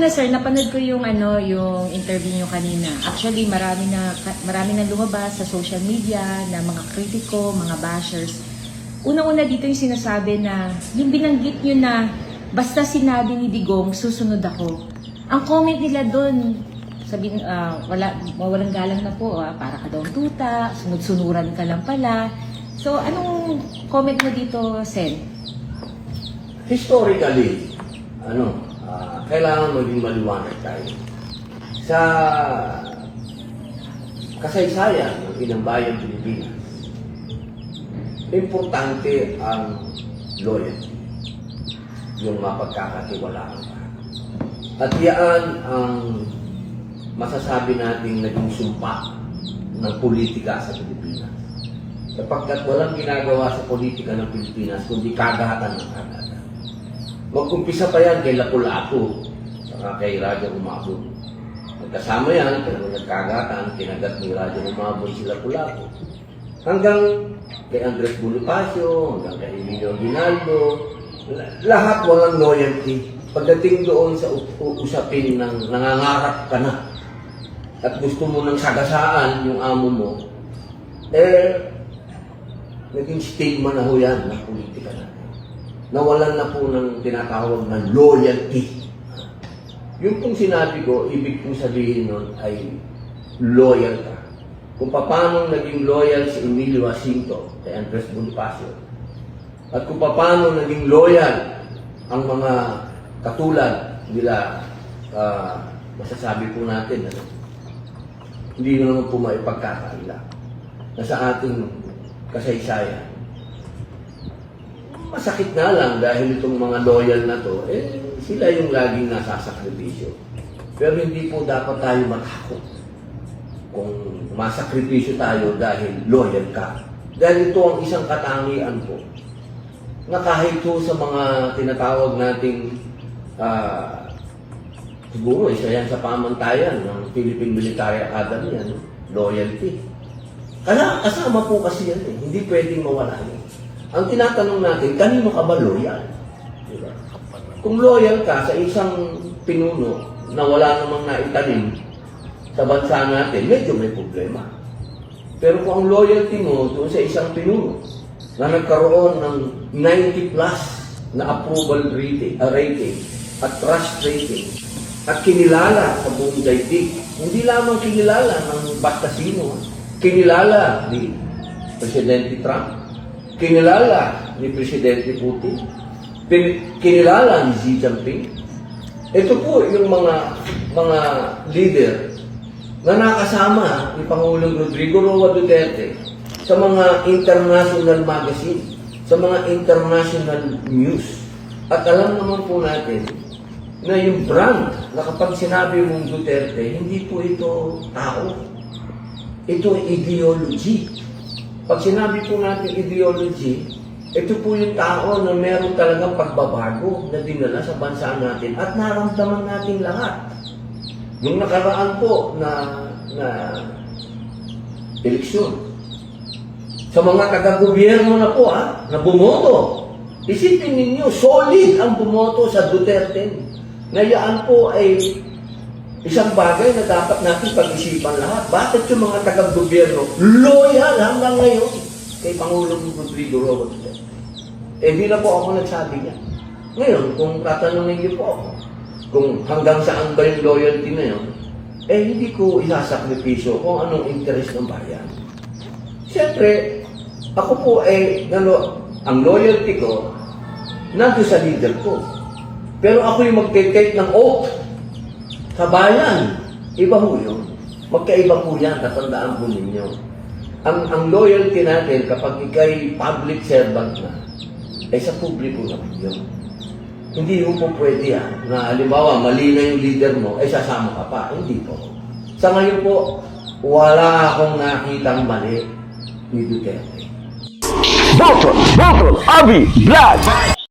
Sir, napanood ko yung yung interview niyo kanina. Actually, marami na lumabas sa social media na mga kritiko, mga bashers. Unang-una dito yung sinasabi na yung binanggit niyo na basta sinabi ni Digong, susunod ako. Ang comment nila doon, sabihin walang galang na po, para ka daw tuta, sunod-sunuran ka lang pala. So, anong comment mo dito, Sen? Historically, kailangan maging maliwanag tayo. Sa kasaysayan ng inang bayang Pilipinas, importante ang loyalty, yung mapagkakatiwalaan ka. At yan ang masasabi nating naging sumpa ng politika sa Pilipinas. Sapagkat walang ginagawa sa politika ng Pilipinas kundi kagahatan ng kagahatan. Mag-umpisa pa yan kay Lapu-Lapu, saka kay Raja Umabon. Magkasama yan, pero nagkagatan, kinagat ni Raja Umabon si Lapu-Lapu. Hanggang kay Andres Bonifacio, hanggang kay Emilio Aguinaldo, lahat walang loyalty. Pagdating doon sa usapin ng nangangarap ka na at gusto mo nang sagasaan yung amo mo, naging stigma na ho yan ng politika natin. Nawalan na po ng tinatawag na loyalty. Yung pong sinabi ko, ibig pong sabihin nun ay loyal ka. Kung paano naging loyal si Emilio Jacinto kay Andres Bonifacio, at kung paano naging loyal ang mga katulad nila, masasabi po natin, hindi naman po maipagkakaila na sa ating kasaysayan. Masakit na lang dahil itong mga loyal na to, sila yung laging nasasakripisyo. Pero hindi po dapat tayo matakot kung masakripisyo tayo dahil loyal ka. Dahil ito ang isang katangian po na kahit po sa mga tinatawag nating siguro isa yan sa pamantayan ng Philippine Military Academy, loyalty. Kasama po kasi yan hindi pwedeng mawala yan. Ang tinatanong natin, kanino ka ba loyal? Diba? Kung loyal ka sa isang pinuno na wala namang naitanim sa bansa natin, medyo may problema. Pero kung ang loyalty mo doon sa isang pinuno na nagkaroon ng 90 plus na approval rating at trust rating at kinilala sa buong daigdig, hindi lamang kinilala ng basta sino, kinilala ni Presidente Trump, kinilala ni Presidente Putin, kinilala ni Xi Jinping. Ito po yung mga leader na nakasama ni Pangulong Rodrigo Roa Duterte sa mga international magazine, sa mga international news. At alam naman po natin na yung brand na kapag sinabi mong Duterte, hindi po ito tao. Ito ideology. Pag sinabi po natin ideology, ito po yung tao na meron talagang pagbabago na dinala sa bansa natin at naramdaman natin lahat. Nung nakaraan po na eleksyon, sa mga taga-gobyerno na po na bumoto, isipin ninyo, solid ang bumoto sa Duterte. Ngayaan po ay isang bagay na dapat natin pag-isipan lahat. Bakit yung mga taga-gobyerno loyal hanggang ngayon kay Pangulong Rodrigo Roa Duterte? Di na po ako nagsabi niya. Ngayon, kung tatanungin niyo po ako, kung hanggang saan ba yung loyalty na yun, hindi ko isasakripisyo kung anong interest ng bayan. Siyempre, ako po ang loyalty ko nandun sa leader ko. Pero ako yung mag-take ng oath sa bayan. Iba po yun. Magkaiba po yan. Tatandaan po ninyo. Ang loyalty natin kapag ikay public servant na, sa publiko naman yun. Hindi mo po pwede na halimbawa, mali na yung leader mo, sasama ka pa. Hindi po. Sa ngayon po, wala akong nakitang mali ni Duterte. Botol, Abi, Vlog!